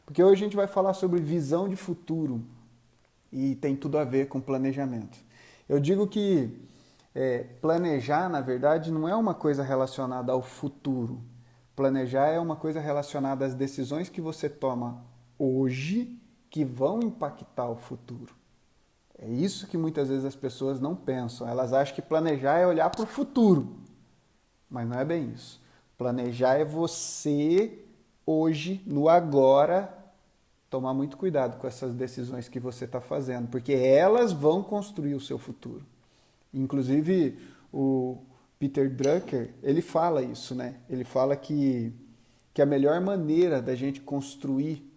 Porque hoje a gente vai falar sobre visão de futuro e tem tudo a ver com planejamento. Eu digo que planejar, na verdade, não é uma coisa relacionada ao futuro. Planejar é uma coisa relacionada às decisões que você toma hoje que vão impactar o futuro. É isso que muitas vezes as pessoas não pensam. Elas acham que planejar é olhar para o futuro, mas não é bem isso. Planejar é você, hoje, no agora, tomar muito cuidado com essas decisões que você está fazendo, porque elas vão construir o seu futuro. Inclusive, o Peter Drucker, ele fala isso, né? Ele fala que a melhor maneira da gente construir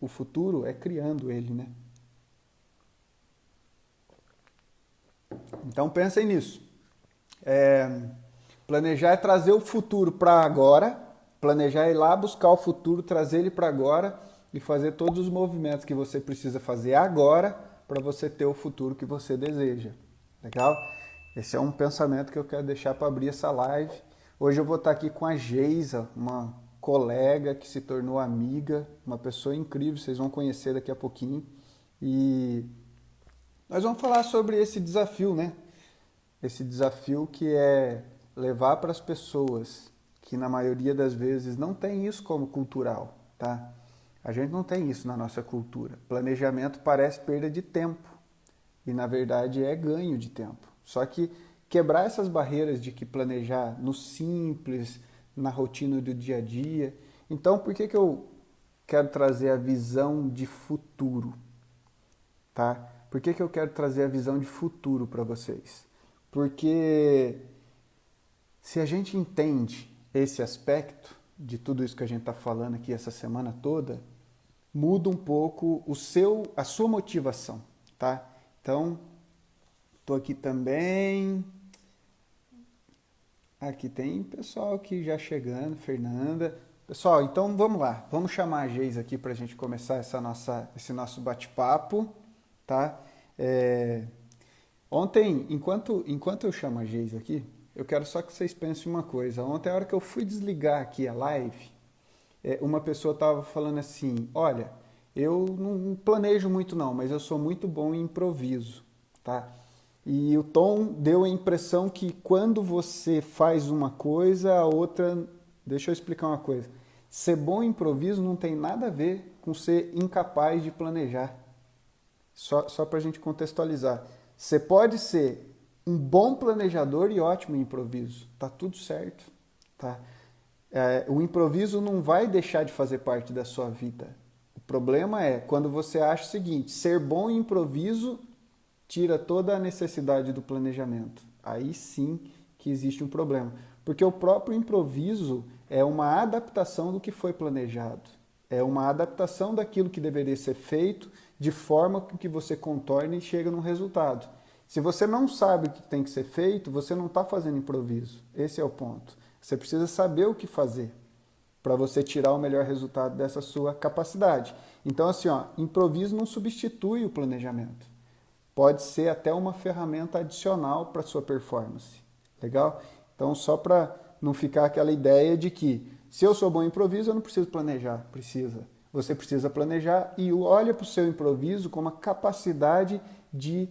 o futuro é criando ele, né? Então pensem nisso. Planejar é trazer o futuro para agora, planejar é ir lá buscar o futuro, trazer ele para agora e fazer todos os movimentos que você precisa fazer agora para você ter o futuro que você deseja. Legal? Esse é um pensamento que eu quero deixar para abrir essa live. Hoje eu vou estar aqui com a Geisa, uma colega que se tornou amiga, uma pessoa incrível, vocês vão conhecer daqui a pouquinho. E nós vamos falar sobre esse desafio, né? Esse desafio que é levar para as pessoas que na maioria das vezes não tem isso como cultural, tá? A gente não tem isso na nossa cultura. Planejamento parece perda de tempo e na verdade é ganho de tempo. Só que quebrar essas barreiras de que planejar no simples, na rotina do dia a dia. Então, por que eu quero trazer a visão de futuro, tá? Por que eu quero trazer a visão de futuro para vocês? Porque se a gente entende esse aspecto de tudo isso que a gente está falando aqui essa semana toda, muda um pouco a sua motivação, tá? Então, estou aqui também. Aqui tem pessoal que já chegando, Fernanda. Pessoal, então vamos lá. Vamos chamar a Geis aqui para a gente começar esse nosso bate-papo, tá? Ontem, enquanto eu chamo a Geis aqui, eu quero só que vocês pensem uma coisa. Ontem, a hora que eu fui desligar aqui a live, uma pessoa estava falando assim, olha, eu não planejo muito não, mas eu sou muito bom em improviso, tá? E o tom deu a impressão que quando você faz uma coisa, a outra... Deixa eu explicar uma coisa. Ser bom em improviso não tem nada a ver com ser incapaz de planejar. Só para a gente contextualizar. Você pode ser um bom planejador e ótimo em improviso. Tá tudo certo, tá? O improviso não vai deixar de fazer parte da sua vida. O problema é quando você acha o seguinte, ser bom em improviso tira toda a necessidade do planejamento. Aí sim que existe um problema. Porque o próprio improviso é uma adaptação do que foi planejado. É uma adaptação daquilo que deveria ser feito de forma que você contorne e chega num resultado. Se você não sabe o que tem que ser feito, você não está fazendo improviso. Esse é o ponto. Você precisa saber o que fazer para você tirar o melhor resultado dessa sua capacidade. Então, assim, improviso não substitui o planejamento. Pode ser até uma ferramenta adicional para a sua performance. Legal? Então, só para não ficar aquela ideia de que se eu sou bom em improviso, eu não preciso planejar. Precisa. Você precisa planejar e olha para o seu improviso como a capacidade de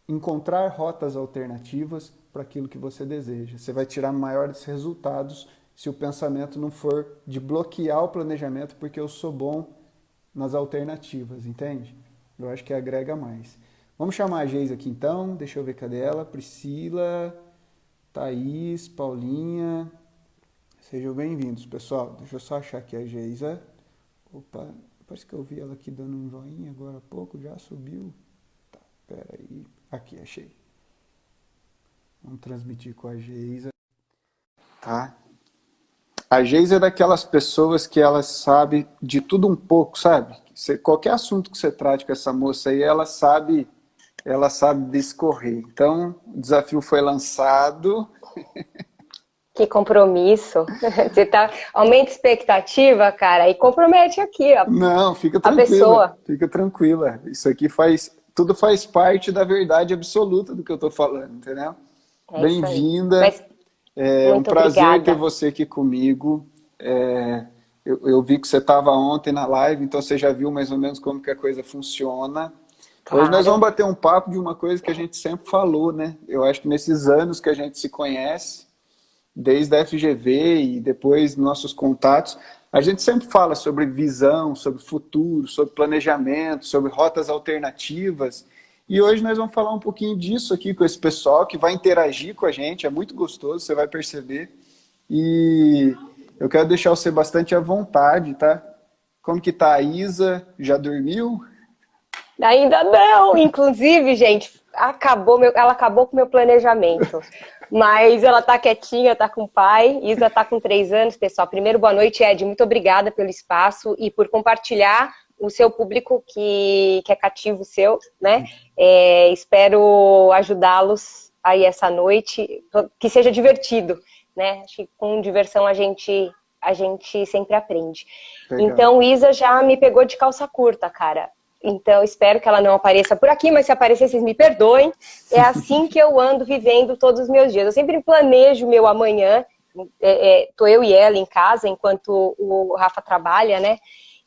encontrar rotas alternativas para aquilo que você deseja. Você vai tirar maiores resultados se o pensamento não for de bloquear o planejamento porque eu sou bom nas alternativas, entende? Eu acho que agrega mais. Vamos chamar a Geis aqui então, deixa eu ver cadê ela. Priscila, Thaís, Paulinha, sejam bem-vindos, pessoal. Deixa eu só achar aqui a Geisa. Opa, parece que eu vi ela aqui dando um joinha agora há pouco, já subiu. Tá, pera aí. Aqui, achei. Vamos transmitir com a Geisa. Tá? A Geisa é daquelas pessoas que ela sabe de tudo um pouco, sabe? Qualquer assunto que você trate com essa moça aí, ela sabe discorrer. Então, o desafio foi lançado. Que compromisso. Aumenta a expectativa, cara, e compromete aqui, ó, Não, fica a tranquila. pessoa. Fica tranquila. Isso aqui tudo faz parte da verdade absoluta do que eu estou falando, entendeu? É isso aí. Bem-vinda. Mas É um muito prazer ter obrigada. você aqui comigo. Eu vi que você estava ontem na live, então você já viu mais ou menos como que a coisa funciona. Hoje nós vamos Claro. bater um papo de uma coisa que a gente sempre falou, né? Eu acho que nesses anos que a gente se conhece, desde a FGV e depois nossos contatos, a gente sempre fala sobre visão, sobre futuro, sobre planejamento, sobre rotas alternativas. E hoje nós vamos falar um pouquinho disso aqui com esse pessoal que vai interagir com a gente, é muito gostoso, você vai perceber. E eu quero deixar você bastante à vontade, tá? Como que tá a Isa? Já dormiu? Ainda não, inclusive, gente, ela acabou com o meu planejamento. Mas ela tá quietinha, tá com o pai. Isa tá com 3 anos, pessoal. Primeiro, boa noite, Ed. Muito obrigada pelo espaço e por compartilhar o seu público que é cativo seu, né? Espero ajudá-los aí essa noite, que seja divertido, né? Acho que com diversão a gente sempre aprende. Legal. Então, Isa já me pegou de calça curta, cara. Então, espero que ela não apareça por aqui, mas se aparecer, vocês me perdoem. É assim que eu ando vivendo todos os meus dias. Eu sempre planejo meu amanhã. Tô eu e ela em casa, enquanto o Rafa trabalha, né?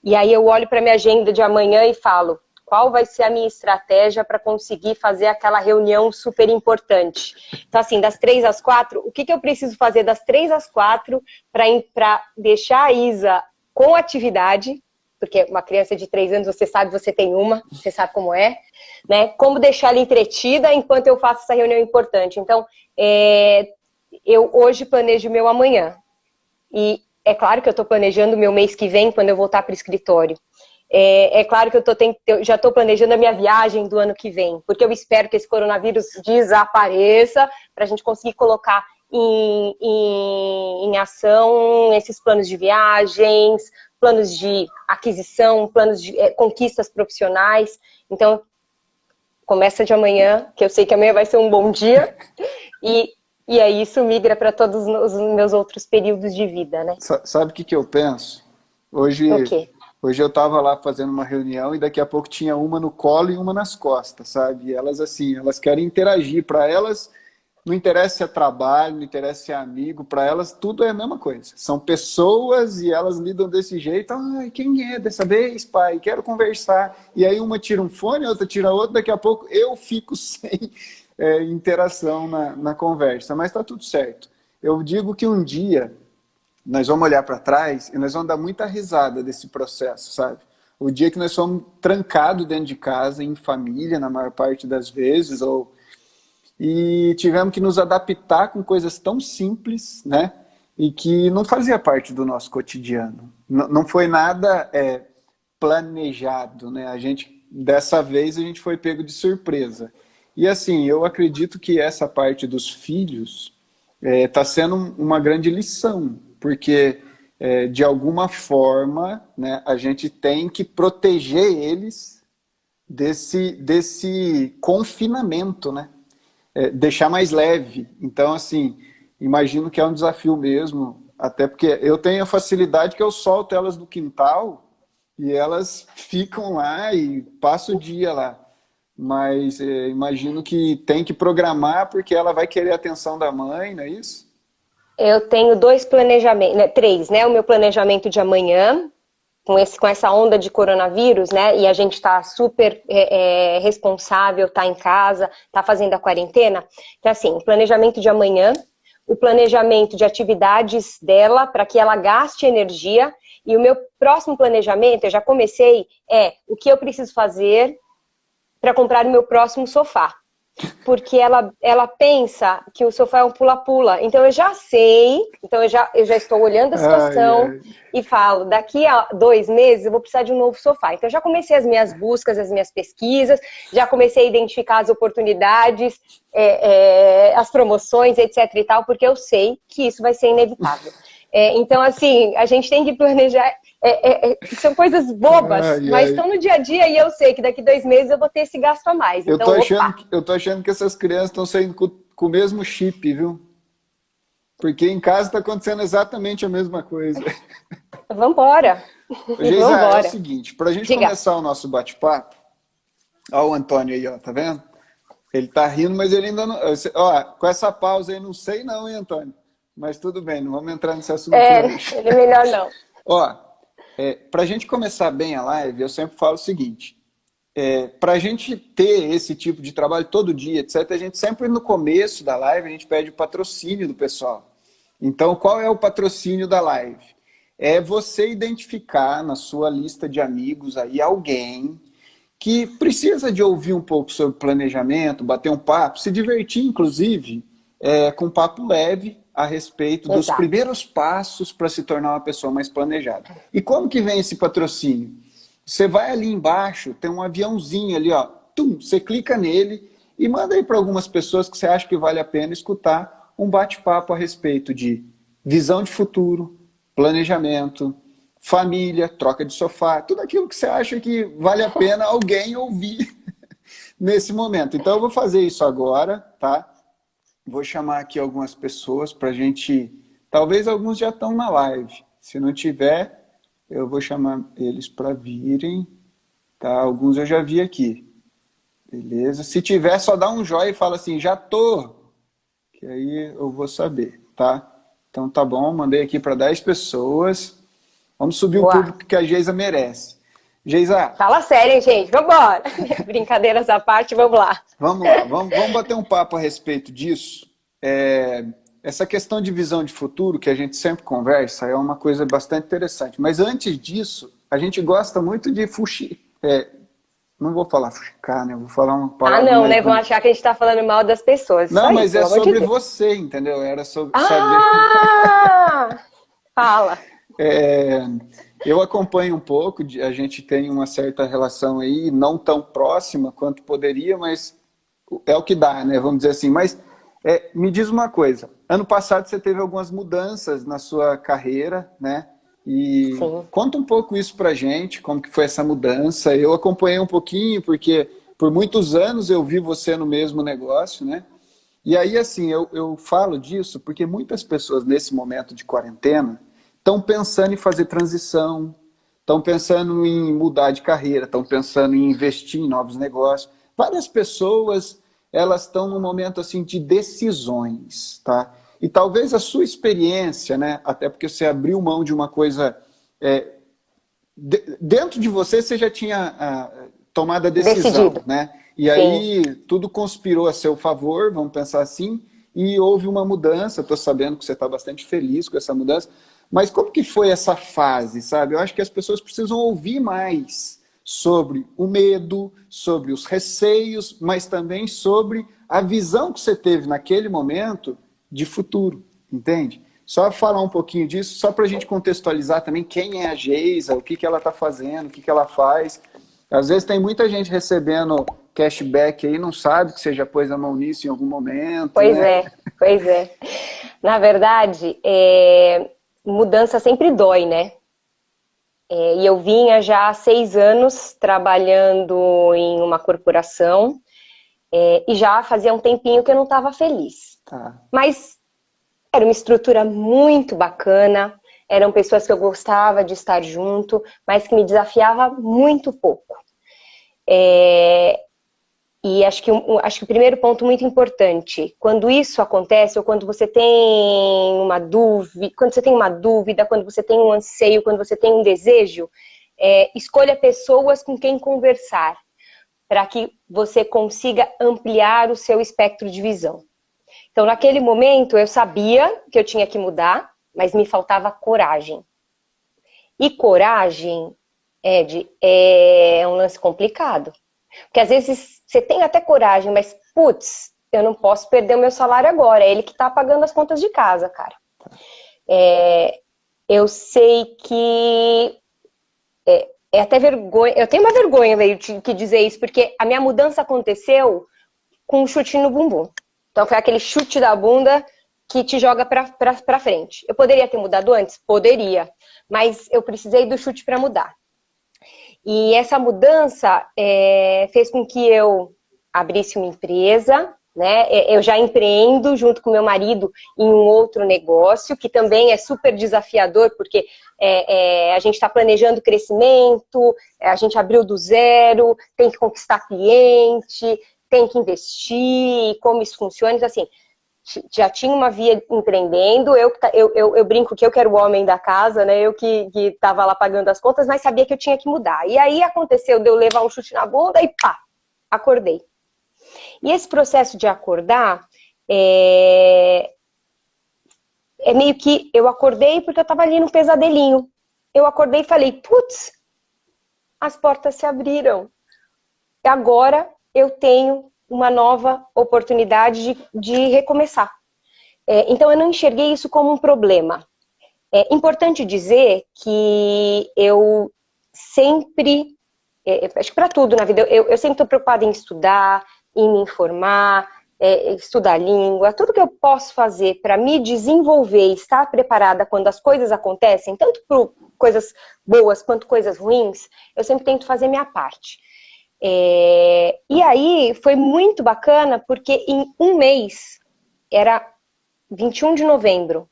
E aí eu olho para minha agenda de amanhã e falo, qual vai ser a minha estratégia para conseguir fazer aquela reunião super importante? Então, assim, das 3 às 4, o que eu preciso fazer das 3 às 4 para deixar a Isa com atividade? Porque uma criança de 3 anos, você sabe, você tem uma, você sabe como é, né? Como deixar ela entretida enquanto eu faço essa reunião importante. Então, eu hoje planejo o meu amanhã. E é claro que eu estou planejando o meu mês que vem, quando eu voltar para o escritório. É claro que eu já estou planejando a minha viagem do ano que vem, porque eu espero que esse coronavírus desapareça, para a gente conseguir colocar em ação esses planos de viagens, planos de aquisição, planos de conquistas profissionais. Então, começa de amanhã, que eu sei que amanhã vai ser um bom dia, e aí isso migra para todos os meus outros períodos de vida, né? Sabe o que eu penso? Hoje, O quê? hoje eu estava lá fazendo uma reunião e daqui a pouco tinha uma no colo e uma nas costas, sabe? E elas assim, elas querem interagir. Para elas, não interessa se é trabalho, não interessa se é amigo, para elas tudo é a mesma coisa. São pessoas e elas lidam desse jeito. Ai, quem é dessa vez, pai? Quero conversar. E aí uma tira um fone, a outra tira outro, daqui a pouco eu fico sem interação na conversa. Mas está tudo certo. Eu digo que um dia nós vamos olhar para trás e nós vamos dar muita risada desse processo, sabe? O dia que nós fomos trancados dentro de casa, em família, na maior parte das vezes, e tivemos que nos adaptar com coisas tão simples, né? E que não fazia parte do nosso cotidiano. Não foi nada planejado, né? Dessa vez a gente foi pego de surpresa. E assim, eu acredito que essa parte dos filhos está sendo uma grande lição, porque de alguma forma, né, a gente tem que proteger eles desse confinamento, né? Deixar mais leve. Então, assim, imagino que é um desafio mesmo, até porque eu tenho a facilidade que eu solto elas do quintal e elas ficam lá e passam o dia lá. Mas imagino que tem que programar porque ela vai querer a atenção da mãe, não é isso? Eu tenho 2 planejamentos, né, 3, né? O meu planejamento de amanhã, com essa onda de coronavírus, né? E a gente está super responsável, está em casa, está fazendo a quarentena. Então, assim, o planejamento de amanhã, o planejamento de atividades dela, para que ela gaste energia. E o meu próximo planejamento, eu já comecei, o que eu preciso fazer para comprar o meu próximo sofá. Porque ela pensa que o sofá é um pula-pula. Então eu já sei, então eu já estou olhando a situação e falo, daqui a 2 meses eu vou precisar de um novo sofá. Então eu já comecei as minhas buscas, as minhas pesquisas, já comecei a identificar as oportunidades, as promoções, etc e tal, porque eu sei que isso vai ser inevitável. Então, assim, a gente tem que planejar. São coisas bobas, mas estão no dia a dia e eu sei que daqui 2 meses eu vou ter esse gasto a mais. Então, eu tô achando que essas crianças estão saindo com o mesmo chip, viu? Porque em casa está acontecendo exatamente a mesma coisa. Vambora. Geisa, é o seguinte, para a gente começar o nosso bate-papo, ó o Antônio aí, ó, tá vendo? Ele tá rindo, mas ele ainda não... Ó, com essa pausa aí, não sei não, hein, Antônio? Mas tudo bem, não vamos entrar nesse assunto hoje. Ele é melhor não. Ó, Para a gente começar bem a live, eu sempre falo o seguinte, para a gente ter esse tipo de trabalho todo dia, etc., a gente sempre no começo da live, a gente pede o patrocínio do pessoal. Então, qual é o patrocínio da live? É você identificar na sua lista de amigos aí alguém que precisa de ouvir um pouco sobre planejamento, bater um papo, se divertir, inclusive, com um papo leve a respeito dos Exato. primeiros passos para se tornar uma pessoa mais planejada. E como que vem esse patrocínio? Você vai ali embaixo, tem um aviãozinho ali, ó, você clica nele e manda aí para algumas pessoas que você acha que vale a pena escutar um bate-papo a respeito de visão de futuro, planejamento, família, troca de sofá, tudo aquilo que você acha que vale a pena alguém ouvir nesse momento. Então eu vou fazer isso agora, tá? Vou chamar aqui algumas pessoas para a gente... Talvez alguns já estão na live. Se não tiver, eu vou chamar eles para virem. Tá? Alguns eu já vi aqui. Beleza? Se tiver, só dá um joinha e fala assim, já tô. Que aí eu vou saber, tá? Então tá bom, mandei aqui para 10 pessoas. Vamos subir o público que a Geisa merece. Geisa. Fala sério, hein, gente? Vambora! Brincadeiras à parte, vamos lá. Vamos lá, vamos bater um papo a respeito disso. Essa questão de visão de futuro, que a gente sempre conversa, é uma coisa bastante interessante. Mas antes disso, a gente gosta muito de não vou falar fuxicar, né? Vou falar uma palavra. Ah, não, né? Vão achar que a gente tá falando mal das pessoas. Não, mas isso, é sobre você, entendeu? Era sobre saber. Fala. Eu acompanho um pouco, a gente tem uma certa relação aí, não tão próxima quanto poderia, mas é o que dá, né? Vamos dizer assim. Mas me diz uma coisa, ano passado você teve algumas mudanças na sua carreira, né? E Sim. Conta um pouco isso pra gente, como que foi essa mudança. Eu acompanhei um pouquinho, porque por muitos anos eu vi você no mesmo negócio, né? E aí, assim, eu falo disso porque muitas pessoas nesse momento de quarentena estão pensando em fazer transição, estão pensando em mudar de carreira, estão pensando em investir em novos negócios. Várias pessoas, elas estão num momento assim de decisões, tá? E talvez a sua experiência, né, até porque você abriu mão de uma coisa... dentro de você, você já tinha tomado a decisão, decidido, né? E aí tudo conspirou a seu favor, vamos pensar assim, e houve uma mudança. Estou sabendo que você está bastante feliz com essa mudança. Mas como que foi essa fase, sabe? Eu acho que as pessoas precisam ouvir mais sobre o medo, sobre os receios, mas também sobre a visão que você teve naquele momento de futuro, entende? Só falar um pouquinho disso, só para a gente contextualizar também quem é a Geisa, o que ela está fazendo, o que ela faz. Às vezes tem muita gente recebendo cashback aí, não sabe que você já pôs a mão nisso em algum momento. Pois né? Pois é. Na verdade, mudança sempre dói, né? E eu vinha já há 6 anos trabalhando em uma corporação e já fazia um tempinho que eu não estava feliz. Tá. Mas era uma estrutura muito bacana, eram pessoas que eu gostava de estar junto, mas que me desafiava muito pouco. E acho que o primeiro ponto muito importante, quando isso acontece, ou quando você tem uma dúvida, quando você tem um anseio, quando você tem um desejo, escolha pessoas com quem conversar, para que você consiga ampliar o seu espectro de visão. Então, naquele momento, eu sabia que eu tinha que mudar, mas me faltava coragem. E coragem, Ed, é um lance complicado. Porque às vezes você tem até coragem, mas, putz, eu não posso perder o meu salário agora. É ele que tá pagando as contas de casa, cara. Eu sei que é até vergonha. Eu tenho uma vergonha meio de dizer isso, porque a minha mudança aconteceu com um chute no bumbum. Então foi aquele chute da bunda que te joga pra frente. Eu poderia ter mudado antes? Poderia. Mas eu precisei do chute para mudar. E essa mudança fez com que eu abrisse uma empresa, né? Eu já empreendo junto com meu marido em um outro negócio, que também é super desafiador, porque a gente está planejando crescimento, a gente abriu do zero, tem que conquistar cliente, tem que investir, como isso funciona. Então, assim, já tinha uma via empreendendo, eu brinco que eu que era o homem da casa, né? Eu que estava lá pagando as contas, mas sabia que eu tinha que mudar. E aí aconteceu de eu levar um chute na bunda e pá, acordei. E esse processo de acordar é meio que eu acordei porque eu estava ali no pesadelinho. Eu acordei e falei, putz, as portas se abriram. Agora eu tenho uma nova oportunidade de recomeçar. Então eu não enxerguei isso como um problema. É importante dizer que eu sempre, acho que para tudo na vida, eu sempre estou preocupada em estudar, em me informar, estudar língua, tudo que eu posso fazer para me desenvolver e estar preparada quando as coisas acontecem, tanto por coisas boas quanto coisas ruins, eu sempre tento fazer minha parte. E aí foi muito bacana porque em um mês, era 21 de novembro,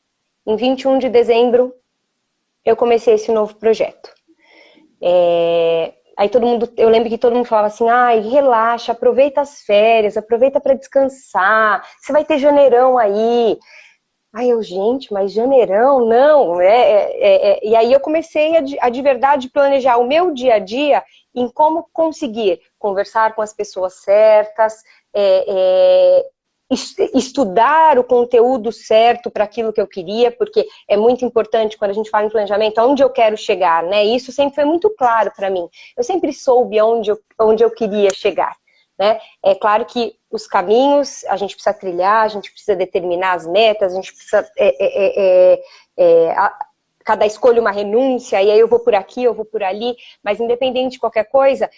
em 21 de dezembro eu comecei esse novo projeto. Aí eu lembro que todo mundo falava assim, ai, relaxa, aproveita as férias, aproveita para descansar, você vai ter janeirão aí. Aí gente, mas janeirão, não. E aí eu comecei a de verdade planejar o meu dia a dia em como conseguir conversar com as pessoas certas, estudar o conteúdo certo para aquilo que eu queria, porque é muito importante quando a gente fala em planejamento, aonde eu quero chegar, né? Isso sempre foi muito claro para mim. Eu sempre soube onde eu queria chegar, né? É claro que os caminhos a gente precisa trilhar, a gente precisa determinar as metas, a gente precisa cada escolha uma renúncia, e aí eu vou por aqui, eu vou por ali, mas independente de qualquer coisa,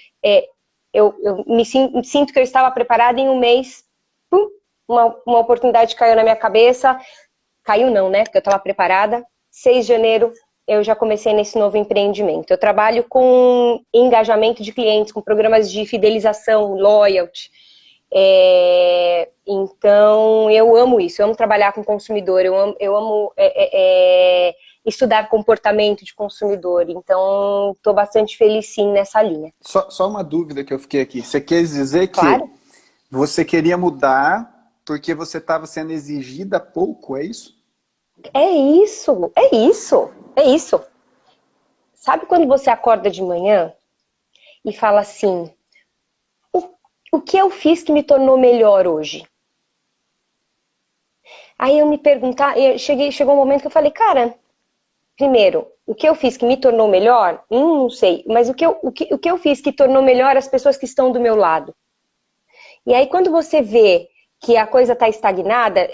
eu sinto que eu estava preparada em um mês, pum, uma oportunidade caiu na minha cabeça, caiu não, né, porque eu estava preparada, 6 de janeiro eu já comecei nesse novo empreendimento. Eu trabalho com engajamento de clientes, com programas de fidelização, loyalty, então eu amo isso, eu amo trabalhar com consumidor, eu amo estudar comportamento de consumidor, então estou bastante feliz sim nessa linha. Só uma dúvida que eu fiquei aqui, você quer dizer Claro. que você queria mudar porque você estava sendo exigida pouco, é isso? É isso, é isso, é isso. Sabe quando você acorda de manhã e fala assim, o que eu fiz que me tornou melhor hoje? Aí eu me perguntar, chegou um momento que eu falei, cara, primeiro, o que eu fiz que me tornou melhor? Não sei, mas o que eu fiz que tornou melhor as pessoas que estão do meu lado? E aí quando você vê que a coisa está estagnada,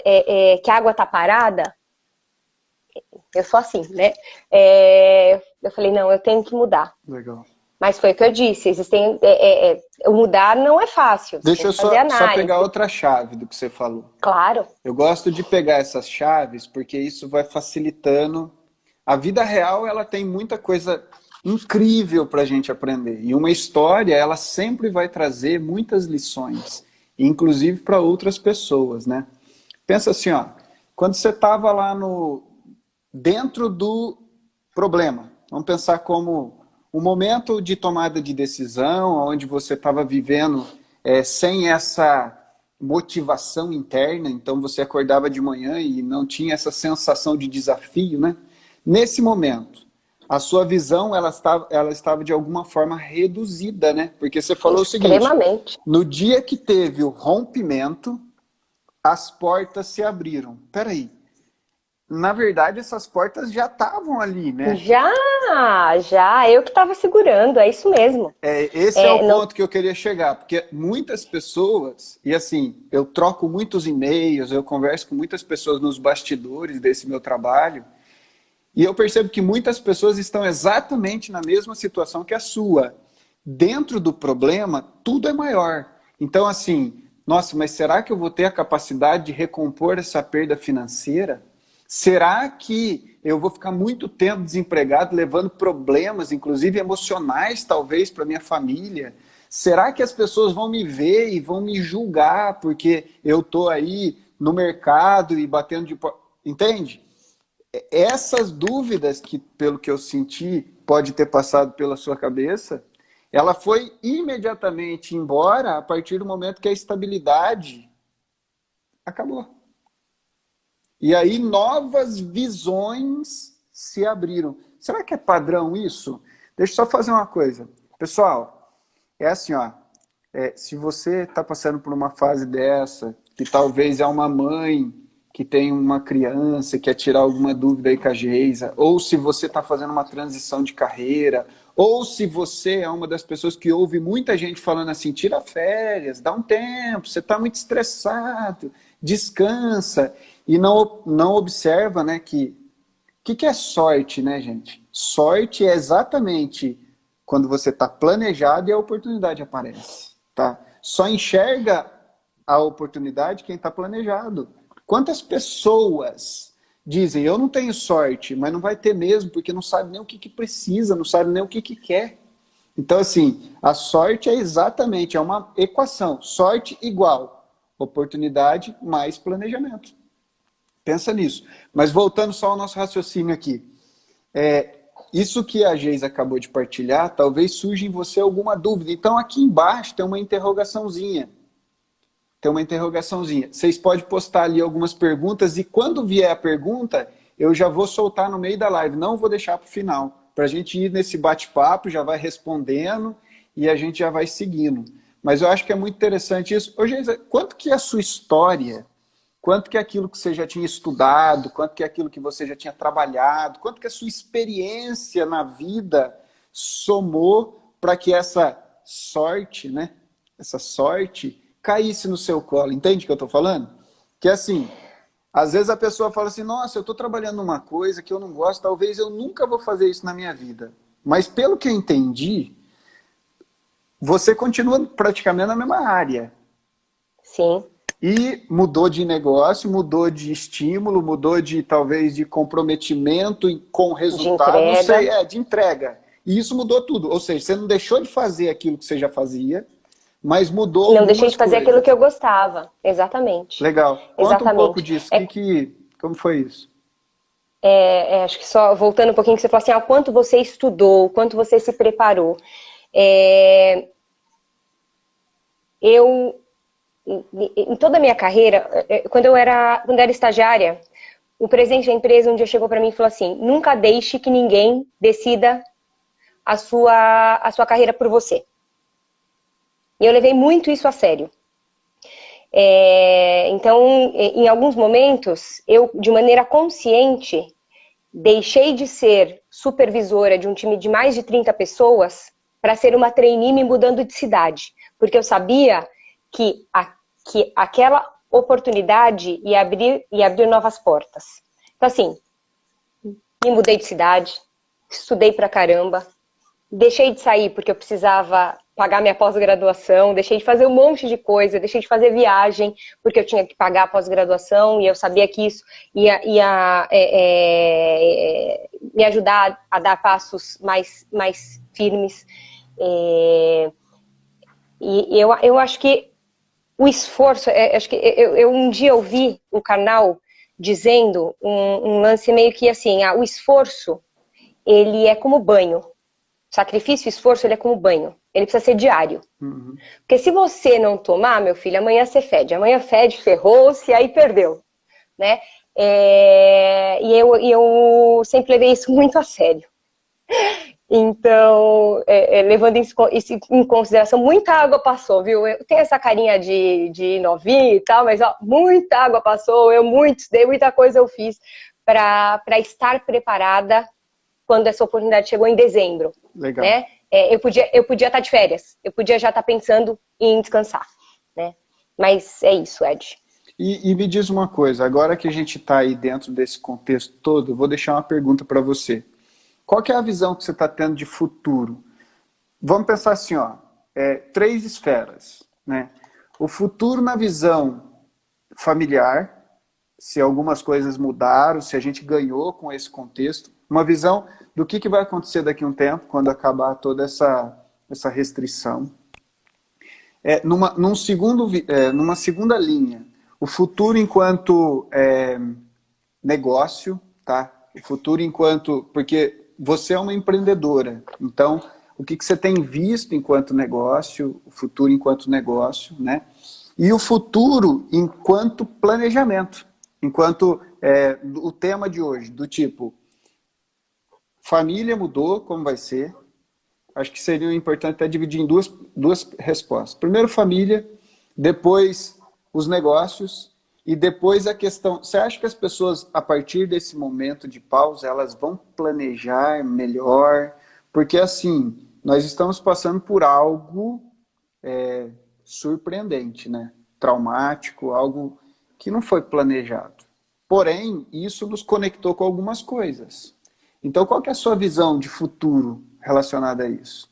que a água está parada, eu sou assim, né? Eu falei, não, eu tenho que mudar. Legal. Mas foi o que eu disse, mudar não é fácil. Deixa eu só pegar outra chave do que você falou. Claro. Eu gosto de pegar essas chaves porque isso vai facilitando. A vida real, ela tem muita coisa incrível para a gente aprender. E uma história, ela sempre vai trazer muitas lições, inclusive para outras pessoas, né? Pensa assim, ó, quando você estava lá dentro do problema, vamos pensar como um momento de tomada de decisão, onde você estava vivendo sem essa motivação interna, então você acordava de manhã e não tinha essa sensação de desafio, né? Nesse momento, a sua visão ela estava de alguma forma reduzida, né? Porque você falou o seguinte, no dia que teve o rompimento, as portas se abriram. Peraí, na verdade essas portas já estavam ali, né? Já, eu que estava segurando, é isso mesmo. Esse é o ponto que eu queria chegar, porque muitas pessoas, e assim, eu troco muitos e-mails, eu converso com muitas pessoas nos bastidores desse meu trabalho, e eu percebo que muitas pessoas estão exatamente na mesma situação que a sua. Dentro do problema, tudo é maior. Então, assim, nossa, mas será que eu vou ter a capacidade de recompor essa perda financeira? Será que eu vou ficar muito tempo desempregado, levando problemas, inclusive emocionais, talvez, para minha família? Será que as pessoas vão me ver e vão me julgar porque eu estou aí no mercado e batendo de porta? Entende? Essas dúvidas que, pelo que eu senti, pode ter passado pela sua cabeça, ela foi imediatamente embora a partir do momento que a estabilidade acabou. E aí novas visões se abriram. Será que é padrão isso? Deixa eu só fazer uma coisa. Pessoal, é assim, ó. Se você está passando por uma fase dessa, que talvez é uma mãe que tem uma criança, quer tirar alguma dúvida aí com a Geisa, ou se você está fazendo uma transição de carreira, ou se você é uma das pessoas que ouve muita gente falando assim, tira férias, dá um tempo, você está muito estressado, descansa, e não observa, né, que é sorte, né, gente? Sorte é exatamente quando você está planejado e a oportunidade aparece, tá? Só enxerga a oportunidade quem está planejado. Quantas pessoas dizem, eu não tenho sorte, mas não vai ter mesmo, porque não sabe nem o que precisa, não sabe nem o que quer. Então, assim, a sorte é exatamente, é uma equação. Sorte igual oportunidade mais planejamento. Pensa nisso. Mas voltando só ao nosso raciocínio aqui. Isso que a Geisa acabou de partilhar, talvez surja em você alguma dúvida. Então, aqui embaixo tem uma interrogaçãozinha. Vocês podem postar ali algumas perguntas e quando vier a pergunta, eu já vou soltar no meio da live. Não vou deixar para o final. Para a gente ir nesse bate-papo, já vai respondendo e a gente já vai seguindo. Mas eu acho que é muito interessante isso. Ô, Geisa, quanto que é a sua história, quanto que é aquilo que você já tinha estudado, quanto que é aquilo que você já tinha trabalhado, quanto que a sua experiência na vida somou para que essa sorte, né? Essa sorte caísse no seu colo. Entende o que eu estou falando? Que assim, às vezes a pessoa fala assim, nossa, eu estou trabalhando numa coisa que eu não gosto, talvez eu nunca vou fazer isso na minha vida. Mas pelo que eu entendi, você continua praticamente na mesma área. Sim. E mudou de negócio, mudou de estímulo, mudou de, talvez, de comprometimento com resultado, não sei, de entrega. E isso mudou tudo. Ou seja, você não deixou de fazer aquilo que você já fazia, mas mudou Não deixei de fazer coisas. aquilo que eu gostava, exatamente. Legal. Conta um pouco disso. Como foi isso? Acho que só voltando um pouquinho, que você falou assim, o quanto você estudou, o quanto você se preparou. Em toda a minha carreira, quando eu era estagiária, o presidente da empresa um dia chegou para mim e falou assim, nunca deixe que ninguém decida a sua carreira por você. E eu levei muito isso a sério. Então, em alguns momentos, eu, de maneira consciente, deixei de ser supervisora de um time de mais de 30 pessoas para ser uma trainee me mudando de cidade. Porque eu sabia que aquela oportunidade ia abrir novas portas. Então, assim, me mudei de cidade, estudei pra caramba, deixei de sair porque eu precisava pagar minha pós-graduação, deixei de fazer um monte de coisa, deixei de fazer viagem porque eu tinha que pagar a pós-graduação e eu sabia que isso ia me ajudar a dar passos mais firmes. E eu acho que o esforço, acho que eu um dia ouvi o Karnal dizendo um lance meio que assim, o esforço, ele é como banho. Sacrifício e esforço, ele é como banho. Ele precisa ser diário. Uhum. Porque se você não tomar, meu filho, amanhã você fede. Amanhã fede, ferrou-se, aí perdeu. Né? E eu sempre levei isso muito a sério. Então, levando isso em consideração, muita água passou, viu? Eu tenho essa carinha de novinha e tal, mas muita água passou, eu estudei, muita coisa eu fiz para estar preparada quando essa oportunidade chegou em dezembro. Legal. Né? Eu podia estar de férias, eu podia já estar pensando em descansar. Né? Mas é isso, Ed. E me diz uma coisa, agora que a gente está aí dentro desse contexto todo, eu vou deixar uma pergunta para você. Qual que é a visão que você está tendo de futuro? Vamos pensar assim, 3 esferas. Né? O futuro na visão familiar, se algumas coisas mudaram, se a gente ganhou com esse contexto. Uma visão do que vai acontecer daqui a um tempo, quando acabar toda essa restrição. Numa segunda linha, o futuro enquanto negócio, tá? O futuro enquanto... Porque você é uma empreendedora, então o que você tem visto enquanto negócio, o futuro enquanto negócio, né? E o futuro enquanto planejamento. enquanto o tema de hoje, do tipo, família mudou, como vai ser? Acho que seria importante até dividir em duas respostas. Primeiro, família, depois os negócios e depois a questão... Você acha que as pessoas, a partir desse momento de pausa, elas vão planejar melhor? Porque, assim, nós estamos passando por algo surpreendente, né? Traumático, algo que não foi planejado. Porém, isso nos conectou com algumas coisas. Então, qual que é a sua visão de futuro relacionada a isso?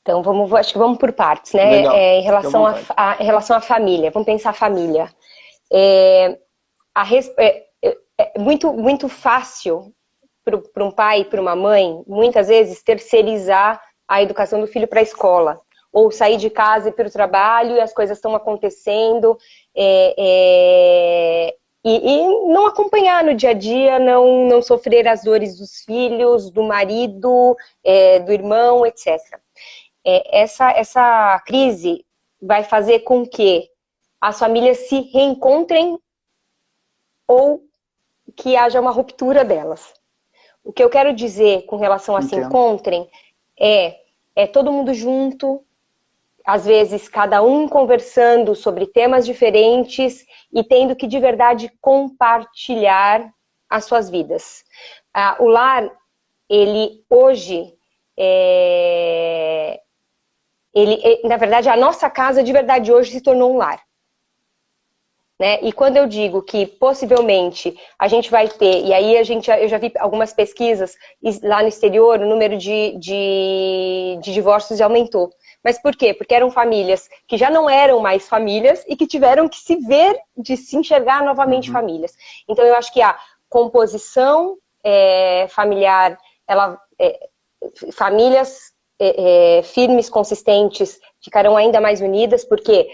Então, acho que vamos por partes, né? Legal. Em relação em relação à família, vamos pensar a família. É muito fácil para um pai e para uma mãe, muitas vezes, terceirizar a educação do filho para a escola. Ou sair de casa e ir para o trabalho e as coisas estão acontecendo. E não acompanhar no dia a dia, não sofrer as dores dos filhos, do marido, do irmão, etc. Essa crise vai fazer com que as famílias se reencontrem ou que haja uma ruptura delas. O que eu quero dizer com relação a se encontrem é todo mundo junto, às vezes cada um conversando sobre temas diferentes e tendo que de verdade compartilhar as suas vidas. O lar, ele hoje, na verdade, a nossa casa de verdade hoje se tornou um lar. Né? E quando eu digo que possivelmente a gente vai ter, e aí eu já vi algumas pesquisas lá no exterior, o número de divórcios aumentou. Mas por quê? Porque eram famílias que já não eram mais famílias e que tiveram que se ver, de se enxergar novamente famílias. Então eu acho que a composição familiar, famílias firmes, consistentes, ficarão ainda mais unidas, porque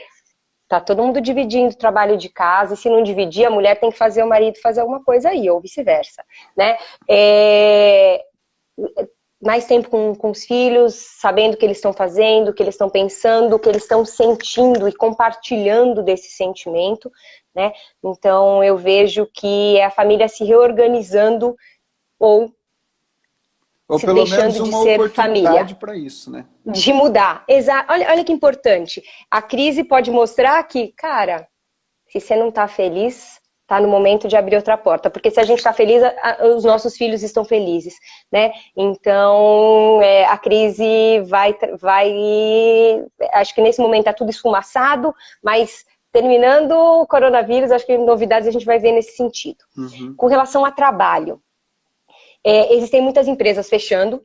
tá todo mundo dividindo o trabalho de casa, e se não dividir, a mulher tem que fazer o marido fazer alguma coisa aí, ou vice-versa, né? Mais tempo com os filhos, sabendo o que eles estão fazendo, o que eles estão pensando, o que eles estão sentindo e compartilhando desse sentimento, né? Então eu vejo que é a família se reorganizando ou se pelo deixando menos uma de ser família. para isso, né? De mudar. Olha que importante. A crise pode mostrar que, cara, se você não tá feliz, tá no momento de abrir outra porta. Porque se a gente tá feliz, os nossos filhos estão felizes, né? Então, a crise vai... Acho que nesse momento tá tudo esfumaçado, mas terminando o coronavírus, acho que novidades a gente vai ver nesse sentido. Com relação a trabalho, existem muitas empresas fechando.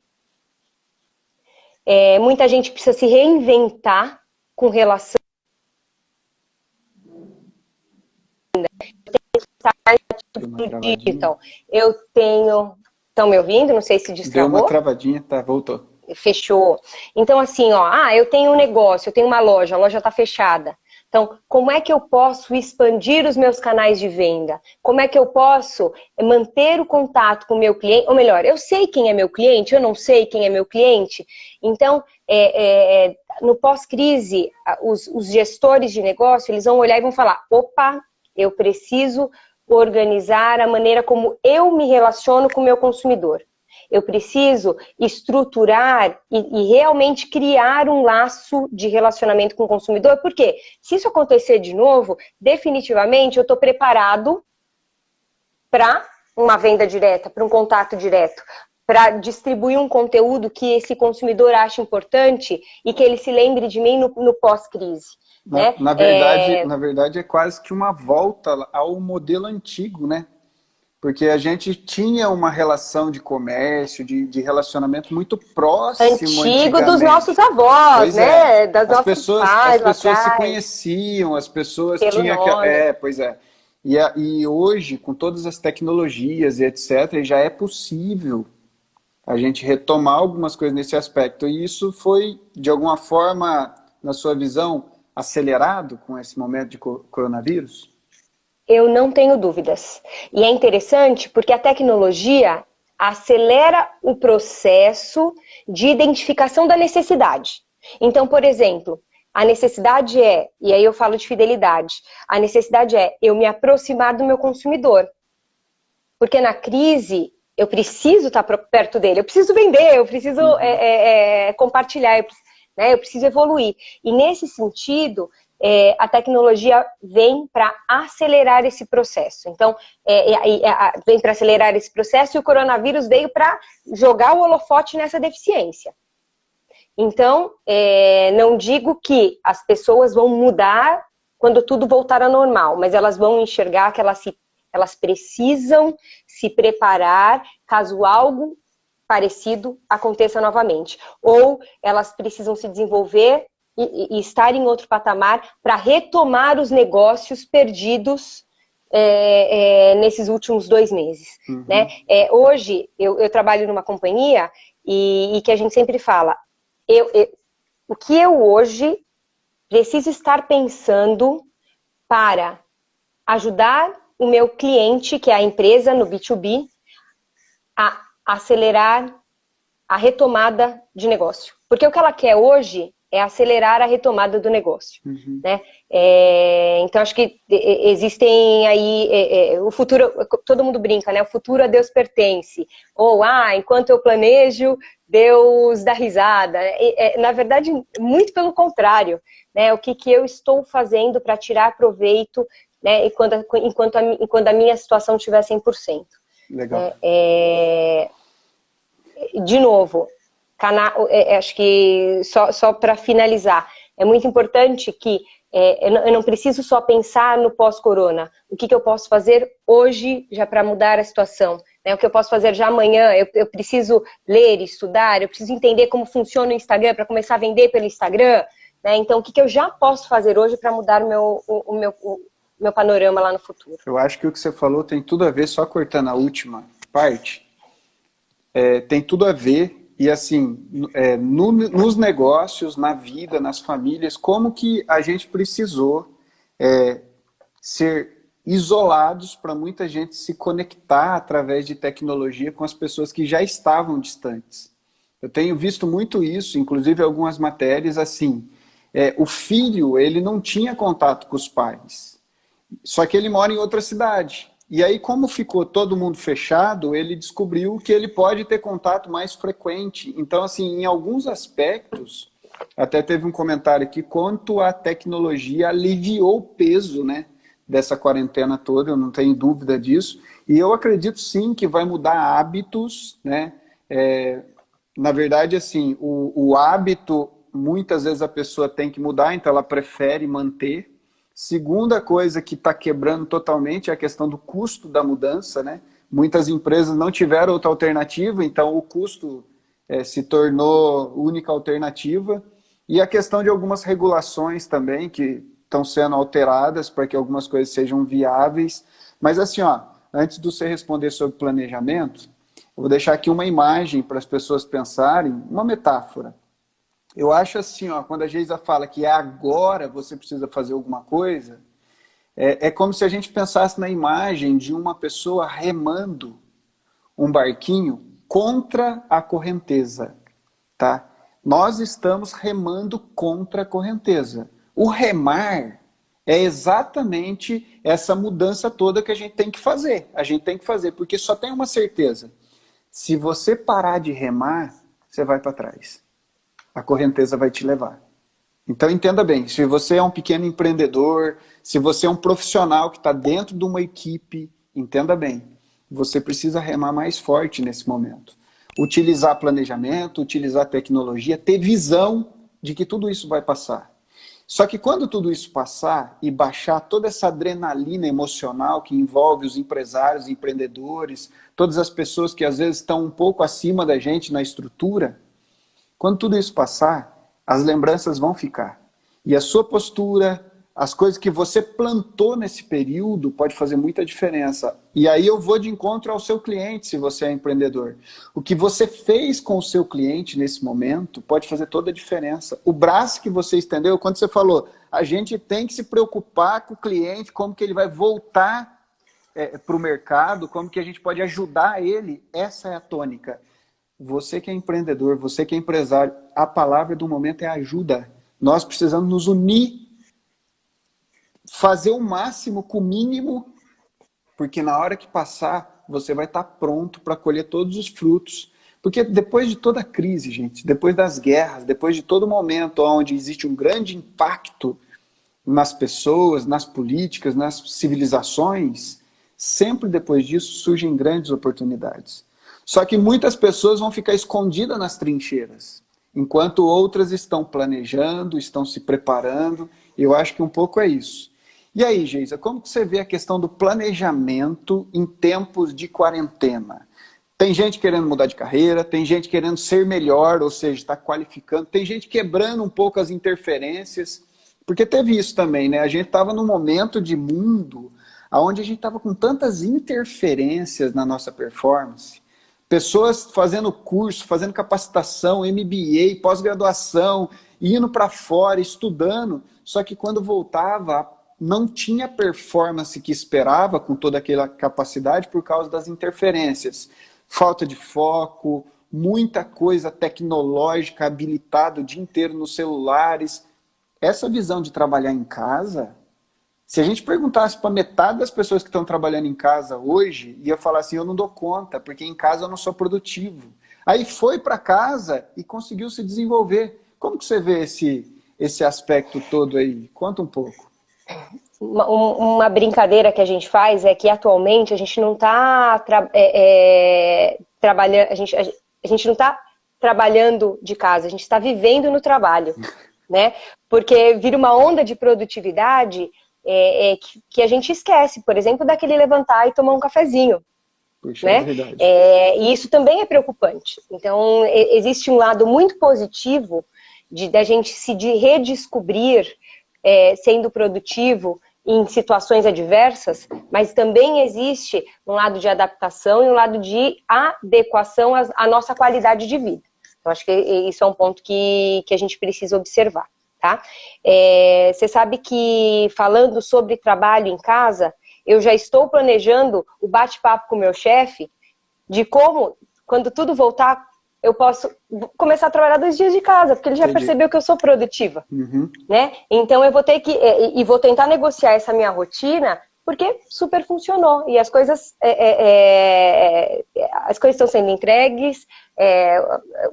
Muita gente precisa se reinventar com relação digital. Eu tenho... Estão me ouvindo? Não sei se destravou. Deu uma travadinha, tá, voltou. Fechou. Então, assim, eu tenho um negócio, eu tenho uma loja, a loja está fechada. Então, como é que eu posso expandir os meus canais de venda? Como é que eu posso manter o contato com o meu cliente? Ou melhor, eu sei quem é meu cliente, eu não sei quem é meu cliente. Então, no pós-crise, os gestores de negócio, eles vão olhar e vão falar, opa, eu preciso organizar a maneira como eu me relaciono com o meu consumidor. Eu preciso estruturar e realmente criar um laço de relacionamento com o consumidor, porque se isso acontecer de novo, definitivamente eu estou preparado para uma venda direta, para um contato direto, para distribuir um conteúdo que esse consumidor acha importante e que ele se lembre de mim no pós-crise. Né? Na verdade, é quase que uma volta ao modelo antigo, né? Porque a gente tinha uma relação de comércio, de relacionamento muito próximo. Antigo dos nossos avós, pois né? Das nossas pais, as pessoas se conheciam, as pessoas tinham que... pois é. E hoje, com todas as tecnologias e etc., já é possível a gente retomar algumas coisas nesse aspecto. E isso foi, de alguma forma, na sua visão, acelerado com esse momento de coronavírus? Eu não tenho dúvidas. E é interessante porque a tecnologia acelera o processo de identificação da necessidade. Então, por exemplo, A necessidade e aí eu falo de fidelidade, a necessidade é eu me aproximar do meu consumidor. Porque na crise, eu preciso estar perto dele, eu preciso vender, eu preciso compartilhar, eu preciso evoluir. E nesse sentido, a tecnologia vem para acelerar esse processo. Então, vem para acelerar esse processo e o coronavírus veio para jogar o holofote nessa deficiência. Então, não digo que as pessoas vão mudar quando tudo voltar ao normal, mas elas vão enxergar que elas precisam se preparar caso algo parecido aconteça novamente. Ou elas precisam se desenvolver e estar em outro patamar para retomar os negócios perdidos nesses últimos 2 meses. Uhum. Né? Hoje, eu trabalho numa companhia e que a gente sempre fala, o que eu hoje preciso estar pensando para ajudar o meu cliente, que é a empresa no B2B, a acelerar a retomada de negócio. Porque o que ela quer hoje é acelerar a retomada do negócio. Uhum. Né? Então, acho que existem aí... o futuro, todo mundo brinca, né? O futuro a Deus pertence. Ou, enquanto eu planejo, Deus dá risada. Na verdade, muito pelo contrário. Né? O que eu estou fazendo para tirar proveito, né? enquanto a minha situação estiver 100%. Legal. De novo, acho que só para finalizar, é muito importante que eu não preciso só pensar no pós-corona. O que eu posso fazer hoje já para mudar a situação? Né? O que eu posso fazer já amanhã? Eu preciso ler, estudar, eu preciso entender como funciona o Instagram para começar a vender pelo Instagram. Né? Então, o que eu já posso fazer hoje para mudar o meu panorama lá no futuro? Eu acho que o que você falou tem tudo a ver, só cortando a última parte, tem tudo a ver. E assim, nos negócios, na vida, nas famílias, como que a gente precisou ser isolados para muita gente se conectar através de tecnologia com as pessoas que já estavam distantes. Eu tenho visto muito isso, inclusive algumas matérias, assim, o filho, ele não tinha contato com os pais, só que ele mora em outra cidade. E aí, como ficou todo mundo fechado, ele descobriu que ele pode ter contato mais frequente. Então, assim, em alguns aspectos, até teve um comentário aqui, quanto a tecnologia aliviou o peso, né, dessa quarentena toda, eu não tenho dúvida disso. E eu acredito sim que vai mudar hábitos, né? Na verdade, assim, o hábito, muitas vezes a pessoa tem que mudar, então ela prefere manter. Segunda coisa que está quebrando totalmente é a questão do custo da mudança, né? Muitas empresas não tiveram outra alternativa, então o custo se tornou única alternativa. E a questão de algumas regulações também, que estão sendo alteradas para que algumas coisas sejam viáveis. Mas assim, antes de você responder sobre planejamento, eu vou deixar aqui uma imagem para as pessoas pensarem, uma metáfora. Eu acho assim, quando a Geisa fala que agora você precisa fazer alguma coisa, é como se a gente pensasse na imagem de uma pessoa remando um barquinho contra a correnteza, tá? Nós estamos remando contra a correnteza. O remar é exatamente essa mudança toda que a gente tem que fazer. A gente tem que fazer, porque só tem uma certeza. Se você parar de remar, você vai para trás. A correnteza vai te levar. Então entenda bem, se você é um pequeno empreendedor, se você é um profissional que está dentro de uma equipe, entenda bem, você precisa remar mais forte nesse momento. Utilizar planejamento, utilizar tecnologia, ter visão de que tudo isso vai passar. Só que quando tudo isso passar e baixar toda essa adrenalina emocional que envolve os empresários, empreendedores, todas as pessoas que às vezes estão um pouco acima da gente na estrutura, quando tudo isso passar, as lembranças vão ficar. E a sua postura, as coisas que você plantou nesse período pode fazer muita diferença. E aí eu vou de encontro ao seu cliente, se você é empreendedor. O que você fez com o seu cliente nesse momento pode fazer toda a diferença. O braço que você estendeu, quando você falou, a gente tem que se preocupar com o cliente, como que ele vai voltar para o mercado, como que a gente pode ajudar ele, essa é a tônica. Você que é empreendedor, você que é empresário, a palavra do momento é ajuda. Nós precisamos nos unir, fazer o máximo com o mínimo, porque na hora que passar, você vai estar pronto para colher todos os frutos. Porque depois de toda a crise, gente, depois das guerras, depois de todo momento onde existe um grande impacto nas pessoas, nas políticas, nas civilizações, sempre depois disso surgem grandes oportunidades. Só que muitas pessoas vão ficar escondidas nas trincheiras, enquanto outras estão planejando, estão se preparando. Eu acho que um pouco é isso. E aí, Geisa, como que você vê a questão do planejamento em tempos de quarentena? Tem gente querendo mudar de carreira, tem gente querendo ser melhor, ou seja, está qualificando, tem gente quebrando um pouco as interferências, porque teve isso também, né? A gente estava num momento de mundo onde a gente estava com tantas interferências na nossa performance, pessoas fazendo curso, fazendo capacitação, MBA, pós-graduação, indo para fora, estudando, só que quando voltava, não tinha performance que esperava com toda aquela capacidade por causa das interferências. Falta de foco, muita coisa tecnológica habilitada o dia inteiro nos celulares. Essa visão de trabalhar em casa, se a gente perguntasse para metade das pessoas que estão trabalhando em casa hoje, ia falar assim, eu não dou conta, porque em casa eu não sou produtivo. Aí foi para casa e conseguiu se desenvolver. Como que você vê esse aspecto todo aí? Conta um pouco. Uma brincadeira que a gente faz é que atualmente a gente não está trabalhando, a gente não está trabalhando de casa, a gente está vivendo no trabalho, né? Porque vira uma onda de produtividade que a gente esquece, por exemplo, daquele levantar e tomar um cafezinho. Puxa, né? É verdade. E isso também é preocupante. Então, existe um lado muito positivo da gente se redescobrir sendo produtivo em situações adversas, mas também existe um lado de adaptação e um lado de adequação à nossa qualidade de vida. Eu acho que isso é um ponto que a gente precisa observar, tá? Você sabe que, falando sobre trabalho em casa, eu já estou planejando o bate-papo com o meu chefe de como, quando tudo voltar, eu posso começar a trabalhar 2 dias de casa, porque ele já percebeu que eu sou produtiva, né? Então eu vou ter que, e vou tentar negociar essa minha rotina, porque super funcionou, e as coisas estão sendo entregues,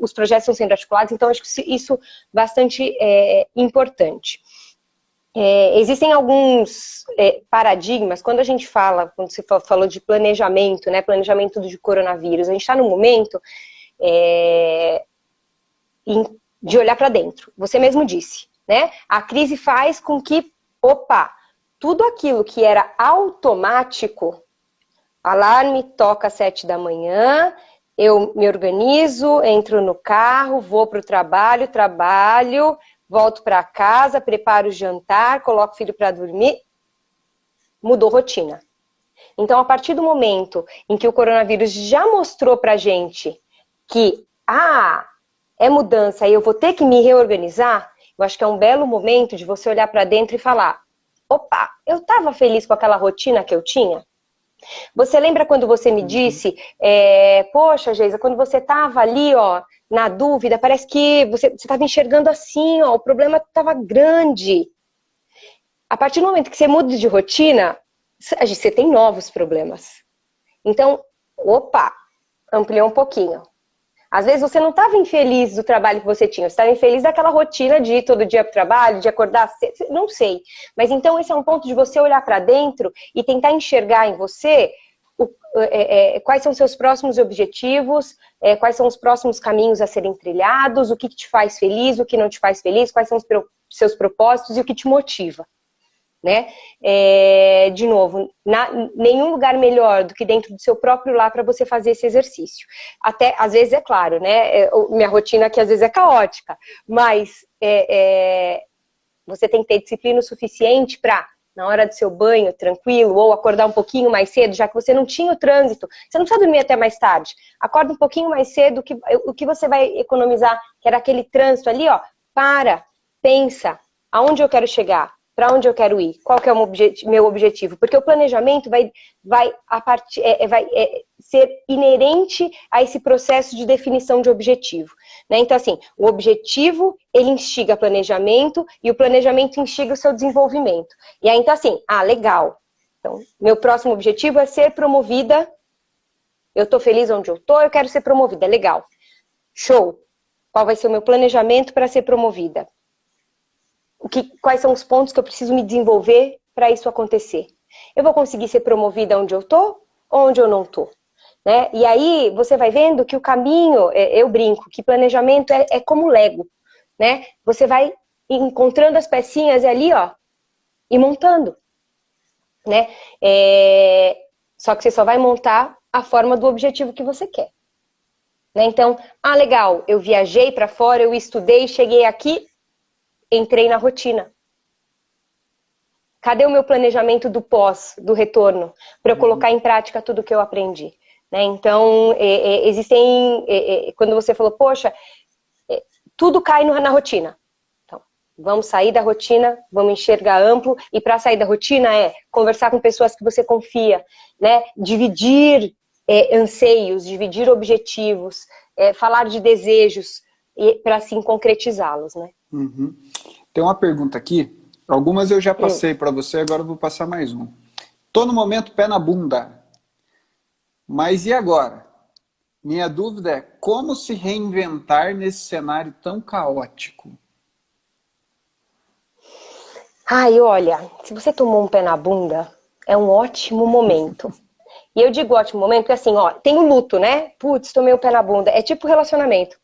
os projetos estão sendo articulados, então acho que isso é bastante importante. Existem alguns paradigmas, quando a gente fala, quando você falou de planejamento, né, planejamento de coronavírus, a gente está num momento de olhar para dentro. Você mesmo disse, né? A crise faz com que, tudo aquilo que era automático, alarme toca às 7 da manhã, eu me organizo, entro no carro, vou para o trabalho, volto para casa, preparo o jantar, coloco o filho para dormir, mudou rotina. Então, a partir do momento em que o coronavírus já mostrou para a gente que, é mudança e eu vou ter que me reorganizar, eu acho que é um belo momento de você olhar para dentro e falar, eu estava feliz com aquela rotina que eu tinha? Você lembra quando você me disse, poxa, Geisa, quando você estava ali, na dúvida, parece que você estava enxergando assim, o problema estava grande. A partir do momento que você muda de rotina, você tem novos problemas. Então, ampliou um pouquinho. Às vezes você não estava infeliz do trabalho que você tinha, você estava infeliz daquela rotina de ir todo dia para o trabalho, de acordar cedo, não sei. Mas então esse é um ponto de você olhar para dentro e tentar enxergar em você quais são os seus próximos objetivos, quais são os próximos caminhos a serem trilhados, o que te faz feliz, o que não te faz feliz, quais são os seus propósitos e o que te motiva. Né? De novo, nenhum lugar melhor do que dentro do seu próprio lar para você fazer esse exercício. Até, às vezes, é claro, né? Minha rotina aqui às vezes é caótica, mas você tem que ter disciplina o suficiente para, na hora do seu banho, tranquilo, ou acordar um pouquinho mais cedo, já que você não tinha o trânsito, você não precisa dormir até mais tarde. Acorda um pouquinho mais cedo, o que você vai economizar, que era aquele trânsito ali, pensa, aonde eu quero chegar? Para onde eu quero ir? Qual que é o meu objetivo? Porque o planejamento vai ser inerente a esse processo de definição de objetivo. Né? Então, assim, o objetivo, ele instiga planejamento e o planejamento instiga o seu desenvolvimento. E aí, então, assim, legal. Então, meu próximo objetivo é ser promovida. Eu estou feliz onde eu estou, eu quero ser promovida. Legal. Show. Qual vai ser o meu planejamento para ser promovida? Quais são os pontos que eu preciso me desenvolver para isso acontecer? Eu vou conseguir ser promovida onde eu estou ou onde eu não estou? Né? E aí você vai vendo que o caminho, eu brinco, que planejamento é como Lego. Né? Você vai encontrando as pecinhas ali, ó, e montando. Né? Só que você só vai montar a forma do objetivo que você quer. Né? Então, legal, eu viajei para fora, eu estudei, cheguei aqui, entrei na rotina. Cadê o meu planejamento do pós, do retorno, para eu colocar em prática tudo que eu aprendi? Né? Então, quando você falou, poxa, tudo cai na rotina. Então, vamos sair da rotina, vamos enxergar amplo, e para sair da rotina conversar com pessoas que você confia, né? Dividir anseios, dividir objetivos, falar de desejos, para assim concretizá-los, né? Uhum. Tem uma pergunta aqui, algumas eu já passei para você, agora eu vou passar mais um. Tô no momento pé na bunda, mas e agora? Minha dúvida é como se reinventar nesse cenário tão caótico? Olha, se você tomou um pé na bunda, é um ótimo momento. E eu digo ótimo momento porque assim, ó, tem o luto, né? Putz, tomei o pé na bunda. É tipo relacionamento.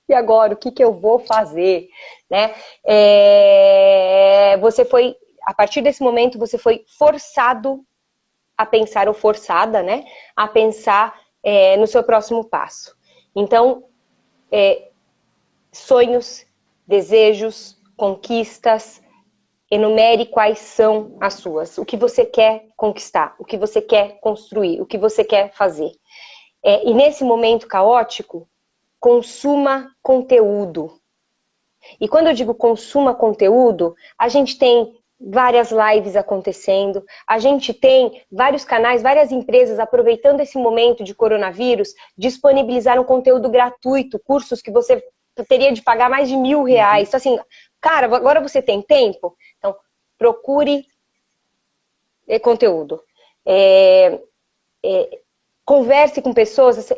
E agora, o que eu vou fazer? Né? A partir desse momento, você foi forçado a pensar, ou forçada, né? A pensar no seu próximo passo. Então, sonhos, desejos, conquistas, enumere quais são as suas. O que você quer conquistar, o que você quer construir, o que você quer fazer. E nesse momento caótico, consuma conteúdo. E quando eu digo consuma conteúdo, a gente tem várias lives acontecendo, a gente tem vários canais, várias empresas aproveitando esse momento de coronavírus, disponibilizaram conteúdo gratuito, cursos que você teria de pagar mais de R$1.000. Então assim, cara, agora você tem tempo? Então, procure conteúdo. Converse com pessoas.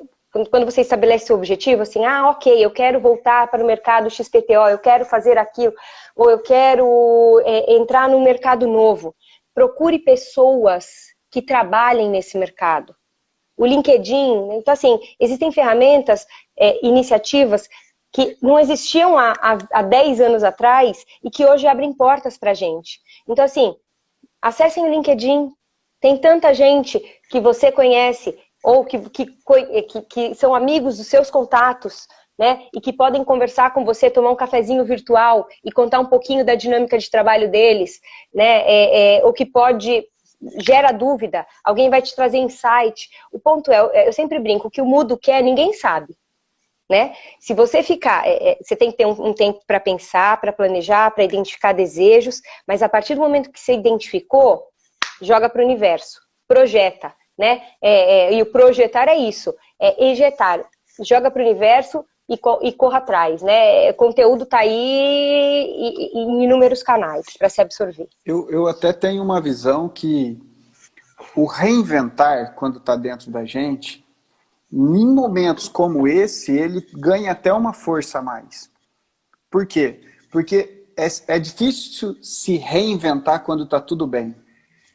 Quando você estabelece seu objetivo, assim, ok, eu quero voltar para o mercado XPTO, eu quero fazer aquilo, ou eu quero entrar num mercado novo. Procure pessoas que trabalhem nesse mercado. O LinkedIn, então assim, existem ferramentas, iniciativas que não existiam há 10 anos atrás e que hoje abrem portas para a gente. Então assim, acessem o LinkedIn, tem tanta gente que você conhece, ou que são amigos dos seus contatos, né? E que podem conversar com você, tomar um cafezinho virtual e contar um pouquinho da dinâmica de trabalho deles, né? Ou que gera dúvida, alguém vai te trazer insight. O ponto eu sempre brinco, o que o mudo quer, ninguém sabe, né? Se você ficar, você tem que ter um tempo para pensar, para planejar, para identificar desejos, mas a partir do momento que você identificou, joga para o universo, projeta. Né? E o projetar é isso, ejetar, joga para o universo e corra atrás, né? Conteúdo está aí em inúmeros canais para se absorver. Eu até tenho uma visão que o reinventar, quando está dentro da gente, em momentos como esse, ele ganha até uma força a mais. Por quê? Porque é difícil se reinventar quando está tudo bem.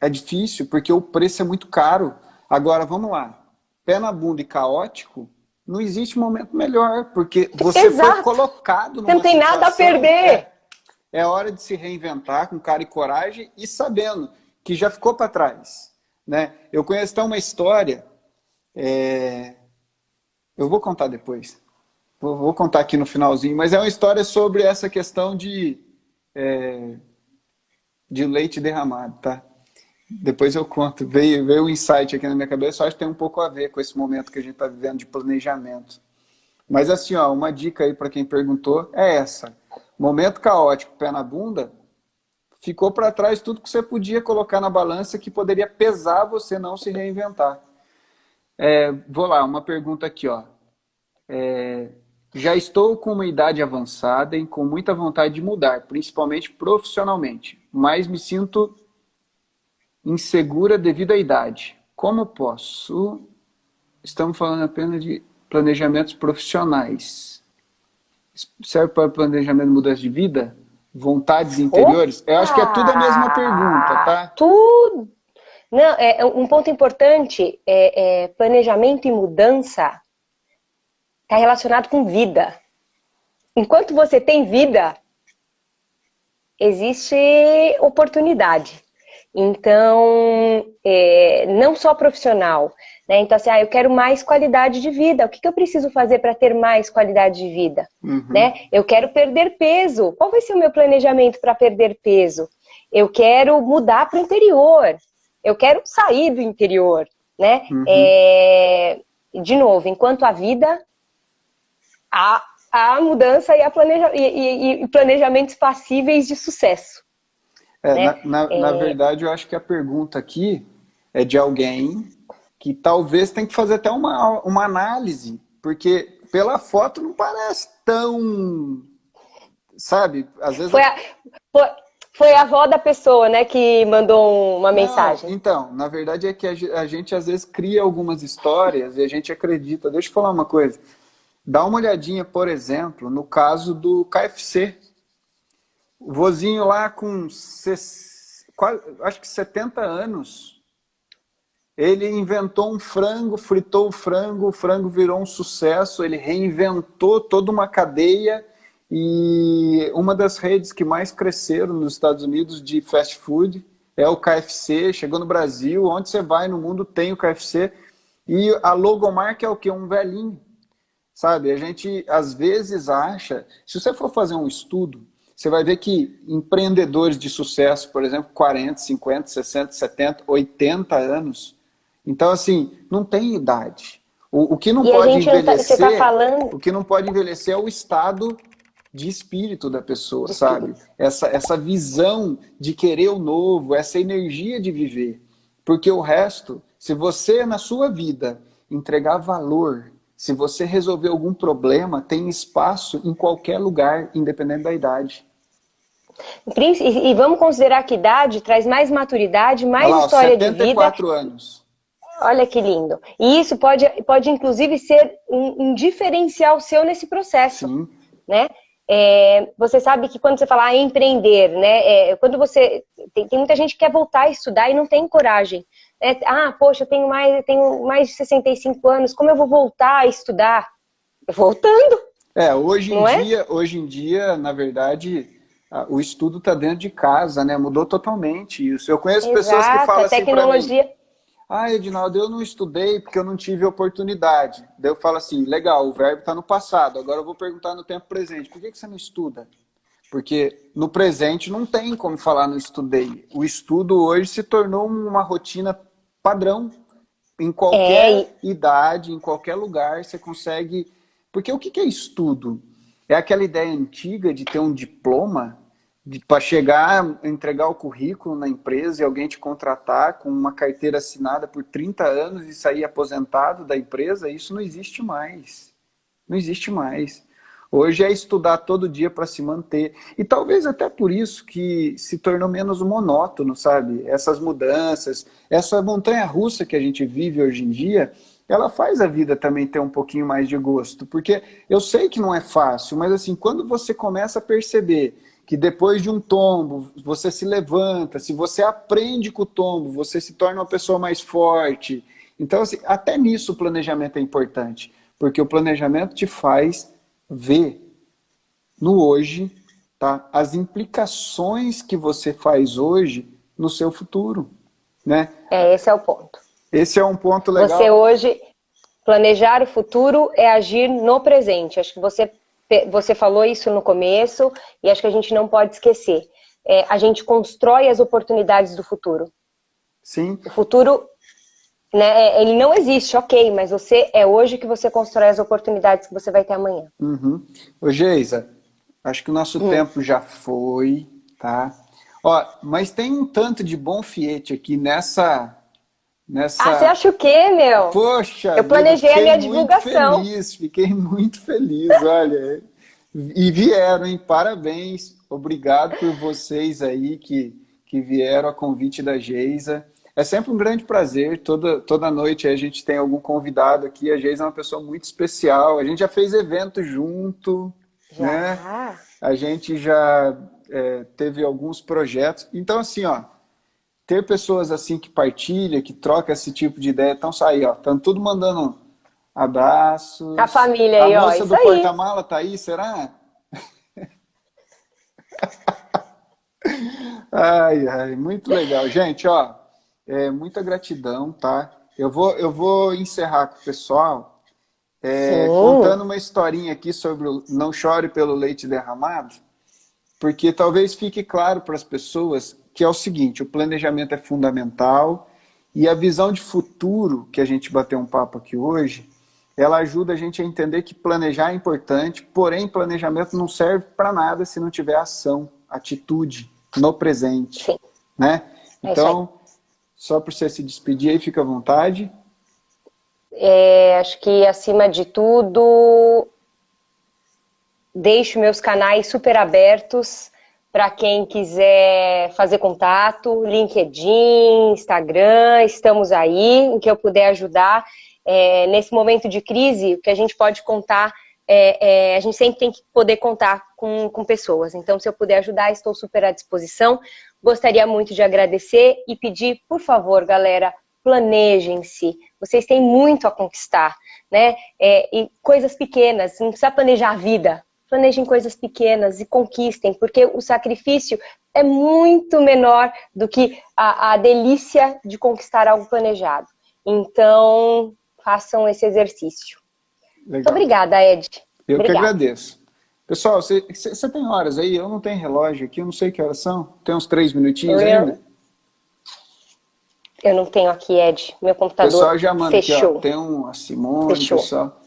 É difícil porque o preço é muito caro. Agora, vamos lá. Pé na bunda e caótico, não existe momento melhor, porque você foi colocado numa situação... Você não tem nada a perder. É hora de se reinventar com cara e coragem e sabendo que já ficou para trás. Né? Eu conheço até uma história, eu vou contar depois. Vou contar aqui no finalzinho, mas é uma história sobre essa questão de leite derramado, tá? Depois eu conto. Veio um insight aqui na minha cabeça, acho que tem um pouco a ver com esse momento que a gente está vivendo de planejamento. Mas assim, uma dica aí para quem perguntou é essa. Momento caótico, pé na bunda, ficou para trás tudo que você podia colocar na balança que poderia pesar você não se reinventar. Vou lá, uma pergunta aqui, ó. Já estou com uma idade avançada e com muita vontade de mudar, principalmente profissionalmente, mas me sinto insegura devido à idade. Como posso? Estamos falando apenas de planejamentos profissionais. Serve para planejamento de mudança de vida? Vontades interiores? Eu acho que é tudo a mesma pergunta, tá? Tudo. Não, um ponto importante planejamento e mudança está relacionado com vida. Enquanto você tem vida, existe oportunidade. Então, não só profissional, né? Então, assim, eu quero mais qualidade de vida. O que eu preciso fazer para ter mais qualidade de vida? Né? Eu quero perder peso. Qual vai ser o meu planejamento para perder peso? Eu quero mudar para o interior. Eu quero sair do interior, né? De novo, enquanto a vida, há mudança e planejamentos passíveis de sucesso. Né? Na verdade, eu acho que a pergunta aqui é de alguém que talvez tem que fazer até uma análise, porque pela foto não parece tão, sabe? Às vezes foi a avó da pessoa, né, que mandou uma mensagem. Então, na verdade é que a gente às vezes cria algumas histórias e a gente acredita. Deixa eu falar uma coisa. Dá uma olhadinha, por exemplo, no caso do KFC. O vozinho lá com acho que 70 anos, ele inventou um frango, fritou o frango virou um sucesso, ele reinventou toda uma cadeia e uma das redes que mais cresceram nos Estados Unidos de fast food é o KFC, chegou no Brasil, onde você vai no mundo tem o KFC e a logomarca é o quê? Um velhinho, sabe? A gente às vezes acha, se você for fazer um estudo, você vai ver que empreendedores de sucesso, por exemplo, 40, 50, 60, 70, 80 anos. Então, assim, não tem idade. O que não pode envelhecer, o que não pode envelhecer é o estado de espírito da pessoa, sabe? Essa visão de querer o novo, essa energia de viver. Porque o resto, se você na sua vida entregar valor, se você resolver algum problema, tem espaço em qualquer lugar, independente da idade. E vamos considerar que idade traz mais maturidade, mais história de vida. 74 anos. Olha que lindo. E isso pode inclusive ser um diferencial seu nesse processo. Sim. Né? Você sabe que quando você fala empreender, né? Quando você tem muita gente que quer voltar a estudar e não tem coragem. Poxa, eu tenho mais de 65 anos, como eu vou voltar a estudar? Voltando. Hoje em dia, na verdade, o estudo está dentro de casa, né? Mudou totalmente isso. Eu conheço pessoas que falam assim para mim: Edinaldo, eu não estudei porque eu não tive oportunidade. Daí eu falo assim, legal, o verbo está no passado, agora eu vou perguntar no tempo presente. Por que você não estuda? Porque no presente não tem como falar não estudei. O estudo hoje se tornou uma rotina padrão. Em qualquer idade, em qualquer lugar, você consegue... Porque o que é estudo? É aquela ideia antiga de ter um diploma para chegar, entregar o currículo na empresa e alguém te contratar com uma carteira assinada por 30 anos e sair aposentado da empresa. Isso não existe mais. Não existe mais. Hoje é estudar todo dia para se manter. E talvez até por isso que se tornou menos monótono, sabe? Essas mudanças, essa montanha-russa que a gente vive hoje em dia, ela faz a vida também ter um pouquinho mais de gosto. Porque eu sei que não é fácil, mas assim, quando você começa a perceber que depois de um tombo, você se levanta, se você aprende com o tombo, você se torna uma pessoa mais forte. Então, assim, até nisso o planejamento é importante. Porque o planejamento te faz ver no hoje, tá, as implicações que você faz hoje no seu futuro, né? Esse é o ponto. Esse é um ponto legal. Você hoje, planejar o futuro é agir no presente. Acho que você falou isso no começo e acho que a gente não pode esquecer. A gente constrói as oportunidades do futuro. Sim. O futuro, né, ele não existe, ok, mas é hoje que você constrói as oportunidades que você vai ter amanhã. Ô Geisa, acho que o nosso tempo já foi, tá? Ó, mas tem um tanto de bom fiete aqui Ah, você nessa... acha o quê, meu? Poxa Eu vida, planejei a fiquei minha muito divulgação. feliz, fiquei muito feliz, olha. E vieram, hein? Parabéns, obrigado por vocês aí que vieram a convite da Geisa. É sempre um grande prazer, toda noite a gente tem algum convidado aqui. A Geisa é uma pessoa muito especial, a gente já fez evento junto, né? Já. A gente já teve alguns projetos. Então, assim, ó, ter pessoas assim que partilham, que trocam esse tipo de ideia, estão aí, ó, estão tudo mandando A abraços. família A aí, ó, moça isso do aí. porta-mala tá aí, será? Ai, ai, muito legal. Gente, ó, muita gratidão, tá? Eu vou encerrar com o pessoal Sim, contando uma historinha aqui sobre o Não Chore pelo Leite Derramado, porque talvez fique claro para as pessoas que é o seguinte, o planejamento é fundamental e a visão de futuro que a gente bateu um papo aqui hoje, ela ajuda a gente a entender que planejar é importante, porém planejamento não serve para nada se não tiver ação, atitude no presente, sim. né? É isso aí. Então, só para você se despedir aí, fica à vontade. Acho que, acima de tudo, deixo meus canais super abertos para quem quiser fazer contato, LinkedIn, Instagram, estamos aí, o que eu puder ajudar. Nesse momento de crise, o que a gente pode contar, a gente sempre tem que poder contar com pessoas. Então, se eu puder ajudar, estou super à disposição. Gostaria muito de agradecer e pedir, por favor, galera, planejem-se. Vocês têm muito a conquistar, né? E coisas pequenas, não precisa planejar a vida. Planejem coisas pequenas e conquistem, porque o sacrifício é muito menor do que a delícia de conquistar algo planejado. Então, façam esse exercício. Muito Legal. obrigada, Ed. Eu que Obrigada. agradeço. Pessoal, você tem horas aí? Eu não tenho relógio aqui, eu não sei que horas são. Tem uns 3 minutinhos ainda? Eu, eu não tenho aqui, Ed. Meu O computador pessoal já manda aqui, ó. fechou. Tem a Simone, Fechou. pessoal.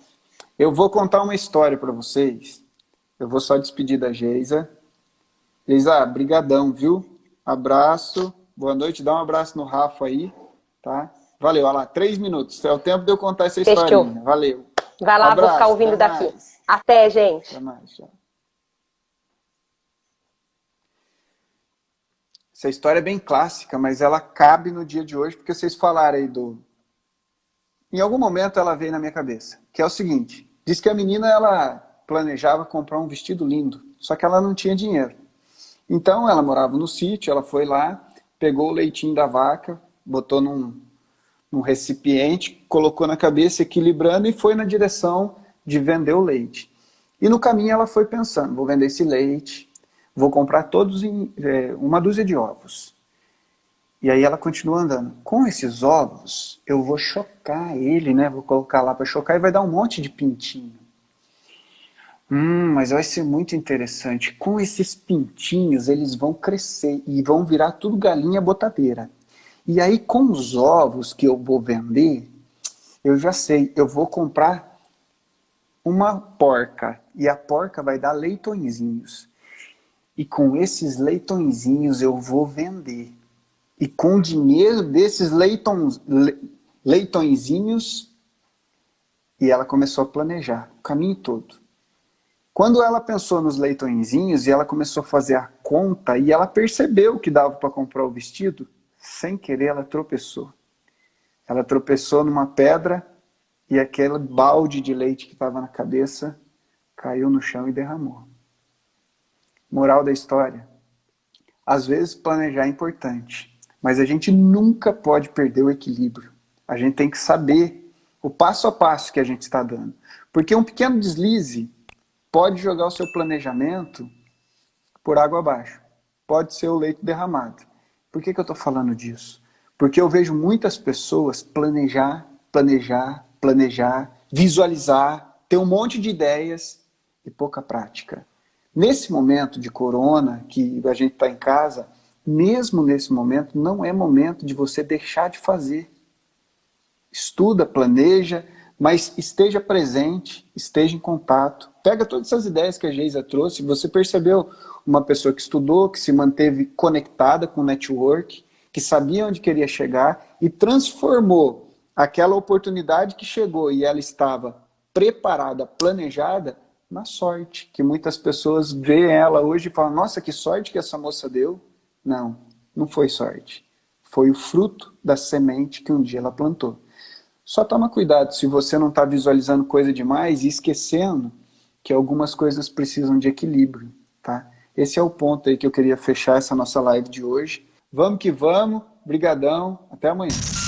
Eu vou contar uma história para vocês. Eu vou só despedir da Geisa. Geisa, brigadão, viu? Abraço. Boa noite. Dá um abraço no Rafa aí, tá? Valeu, olha lá, 3 minutos. É o tempo de eu contar essa Fechou. historinha. Valeu. Vai lá, vou ficar Abraço, até ouvindo daqui. mais. Até, gente. Até mais, tchau. Essa história é bem clássica, mas ela cabe no dia de hoje, porque vocês falaram aí do... Em algum momento ela veio na minha cabeça, que é o seguinte, diz que a menina, ela planejava comprar um vestido lindo, só que ela não tinha dinheiro. Então ela morava no sítio, ela foi lá, pegou o leitinho da vaca, botou num recipiente, colocou na cabeça, equilibrando, e foi na direção de vender o leite. E no caminho ela foi pensando, vou vender esse leite, vou comprar todos uma dúzia de ovos. E aí ela continua andando. Com esses ovos, eu vou chocar ele, né? Vou colocar lá para chocar e vai dar um monte de pintinho. Mas vai ser muito interessante. Com esses pintinhos, eles vão crescer e vão virar tudo galinha botadeira. E aí, com os ovos que eu vou vender, eu já sei, eu vou comprar uma porca. E a porca vai dar leitõezinhos. E com esses leitõezinhos eu vou vender. E com o dinheiro desses leitõezinhos, e ela começou a planejar o caminho todo. Quando ela pensou nos leitõezinhos e ela começou a fazer a conta e ela percebeu que dava para comprar o vestido, sem querer ela tropeçou. Ela tropeçou numa pedra e aquele balde de leite que estava na cabeça caiu no chão e derramou. Moral da história: às vezes planejar é importante, mas a gente nunca pode perder o equilíbrio. A gente tem que saber o passo a passo que a gente está dando. Porque um pequeno deslize pode jogar o seu planejamento por água abaixo. Pode ser o leite derramado. Por que eu estou falando disso? Porque eu vejo muitas pessoas planejar, visualizar, ter um monte de ideias e pouca prática. Nesse momento de corona, que a gente está em casa, mesmo nesse momento, não é momento de você deixar de fazer. Estuda, planeja, Mas esteja presente, esteja em contato. Pega todas essas ideias que a Geisa trouxe. Você percebeu uma pessoa que estudou, que se manteve conectada com o network, que sabia onde queria chegar e transformou aquela oportunidade que chegou e ela estava preparada, planejada, na sorte. Que muitas pessoas veem ela hoje e falam, nossa, que sorte que essa moça deu. Não, não foi sorte. Foi o fruto da semente que um dia ela plantou. Só toma cuidado se você não está visualizando coisa demais e esquecendo que algumas coisas precisam de equilíbrio, tá? Esse é o ponto aí que eu queria fechar essa nossa live de hoje. Vamos que vamos, brigadão, até amanhã.